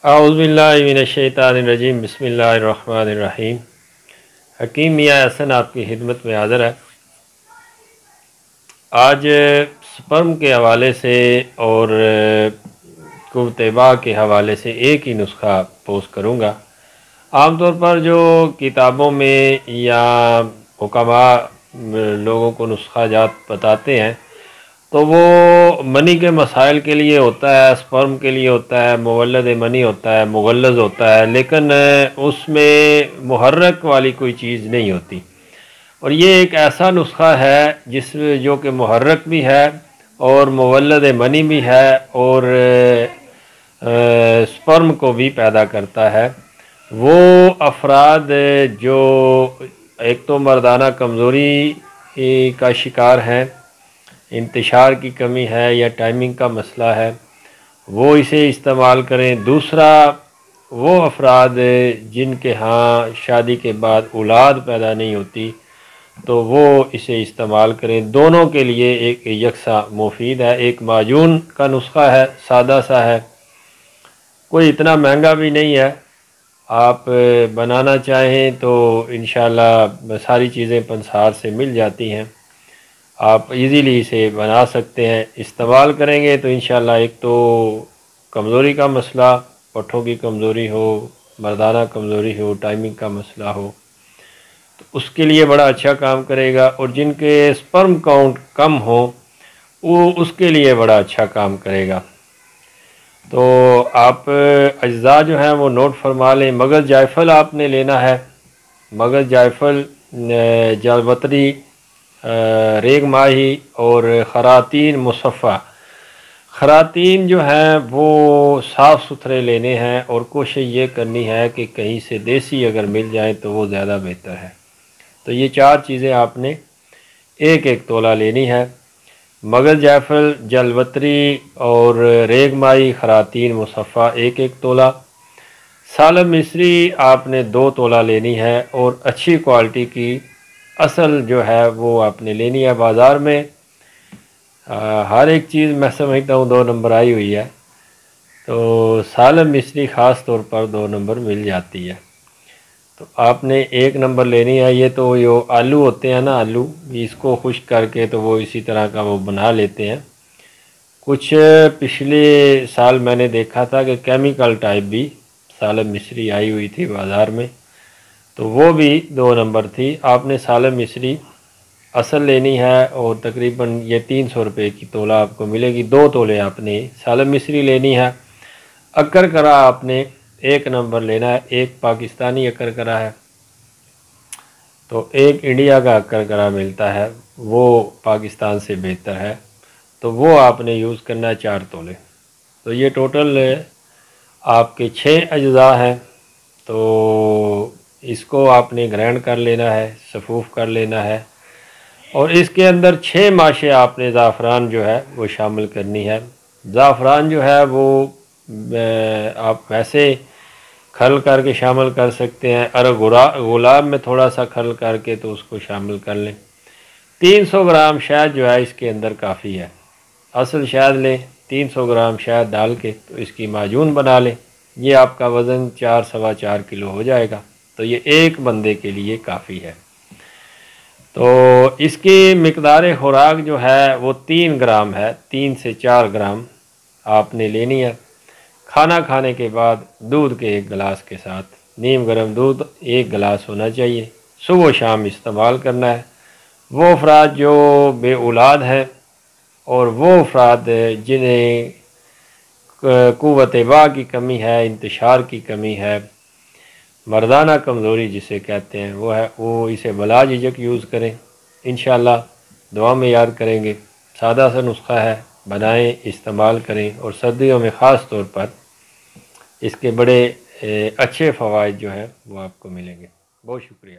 اعوذ باللہ من الشیطان الرجیم بسم اللہ الرحمن الرحیم۔ حکیم میاں احسن آپ کی خدمت میں حاضر ہے۔ آج سپرم کے حوالے سے اور قوت باء کے حوالے سے ایک ہی نسخہ پوسٹ کروں گا۔ عام طور پر جو کتابوں میں یا حکماء لوگوں کو نسخہ جات بتاتے ہیں تو وہ منی کے مسائل کے لیے ہوتا ہے، سپرم کے لیے ہوتا ہے، مولد منی ہوتا ہے، مغلظ ہوتا ہے، لیکن اس میں محرک والی کوئی چیز نہیں ہوتی۔ اور یہ ایک ایسا نسخہ ہے جو کہ محرک بھی ہے اور مولد منی بھی ہے اور سپرم کو بھی پیدا کرتا ہے۔ وہ افراد جو ایک تو مردانہ کمزوری کا شکار ہیں، انتشار کی کمی ہے یا ٹائمنگ کا مسئلہ ہے، وہ اسے استعمال کریں۔ دوسرا وہ افراد جن کے ہاں شادی کے بعد اولاد پیدا نہیں ہوتی تو وہ اسے استعمال کریں۔ دونوں کے لیے ایک یکساں مفید ہے۔ ایک معجون کا نسخہ ہے، سادہ سا ہے، کوئی اتنا مہنگا بھی نہیں ہے۔ آپ بنانا چاہیں تو انشاءاللہ ساری چیزیں پنسار سے مل جاتی ہیں، آپ ایزیلی اسے بنا سکتے ہیں۔ استعمال کریں گے تو انشاءاللہ ایک تو کمزوری کا مسئلہ، پٹھوں کی کمزوری ہو، مردانہ کمزوری ہو، ٹائمنگ کا مسئلہ ہو تو اس کے لیے بڑا اچھا کام کرے گا، اور جن کے سپرم کاؤنٹ کم ہو وہ اس کے لیے بڑا اچھا کام کرے گا۔ تو آپ اجزاء جو ہیں وہ نوٹ فرما لیں۔ مغز جائفل آپ نے لینا ہے، مغز جائفل، جلوتری، ریگ ماہی اور خراطین مصفہ۔ خراطین جو ہیں وہ صاف ستھرے لینے ہیں اور کوشش یہ کرنی ہے کہ کہیں سے دیسی اگر مل جائیں تو وہ زیادہ بہتر ہے۔ تو یہ چار چیزیں آپ نے ایک ایک تولہ لینی ہے، مغز جائفل، جلوتری اور ریگ ماہی، خراطین مصفہ ایک ایک تولہ۔ سالم مصری آپ نے 2 تولہ لینی ہے اور اچھی کوالٹی کی اصل جو ہے وہ آپ نے لینی ہے۔ بازار میں ہر ایک چیز میں سمجھتا ہوں 2 نمبر آئی ہوئی ہے، تو سالم مصری خاص طور پر 2 نمبر مل جاتی ہے۔ تو آپ نے 1 نمبر لینی ہے۔ یہ تو جو آلو ہوتے ہیں نا، آلو اس کو خشک کر کے تو وہ اسی طرح کا وہ بنا لیتے ہیں۔ کچھ پچھلے سال میں نے دیکھا تھا کہ کیمیکل ٹائپ بھی سالم مصری آئی ہوئی تھی بازار میں، تو وہ بھی 2 نمبر تھی۔ آپ نے سالم مصری اصل لینی ہے اور تقریباً یہ 300 روپے کی تولہ آپ کو ملے گی۔ 2 تولے آپ نے سالم مصری لینی ہے۔ اکر کرا آپ نے 1 نمبر لینا ہے، ایک پاکستانی اکر کرا ہے تو ایک انڈیا کا اکر کرا ملتا ہے، وہ پاکستان سے بہتر ہے، تو وہ آپ نے یوز کرنا ہے 4 تولے۔ تو یہ ٹوٹل آپ کے 6 اجزاء ہیں، تو اس کو آپ نے گرائنڈ کر لینا ہے، صفوف کر لینا ہے، اور اس کے اندر 6 ماشے آپ نے زعفران جو ہے وہ شامل کرنی ہے۔ زعفران جو ہے وہ آپ ویسے کھل کر کے شامل کر سکتے ہیں، اور گلاب میں تھوڑا سا کھل کر کے تو اس کو شامل کر لیں۔ 300 گرام شہد جو ہے اس کے اندر کافی ہے، اصل شہد لیں، 300 گرام شہد ڈال کے تو اس کی معجون بنا لیں۔ یہ آپ کا وزن 4 سوا 4 کلو ہو جائے گا، تو یہ ایک بندے کے لیے کافی ہے۔ تو اس کی مقدار خوراک جو ہے وہ 3 گرام ہے، 3 سے 4 گرام آپ نے لینی ہے۔ کھانا کھانے کے بعد دودھ کے 1 گلاس کے ساتھ، نیم گرم دودھ 1 گلاس ہونا چاہیے، صبح و شام استعمال کرنا ہے۔ وہ افراد جو بے اولاد ہیں اور وہ افراد جنہیں قوت باء کی کمی ہے، انتشار کی کمی ہے، مردانہ کمزوری جسے کہتے ہیں وہ ہے، وہ اسے بلا جھجک یوز کریں۔ انشاءاللہ دعا میں یاد کریں گے۔ سادہ سا نسخہ ہے، بنائیں، استعمال کریں، اور سردیوں میں خاص طور پر اس کے بڑے اچھے فوائد جو ہیں وہ آپ کو ملیں گے۔ بہت شکریہ۔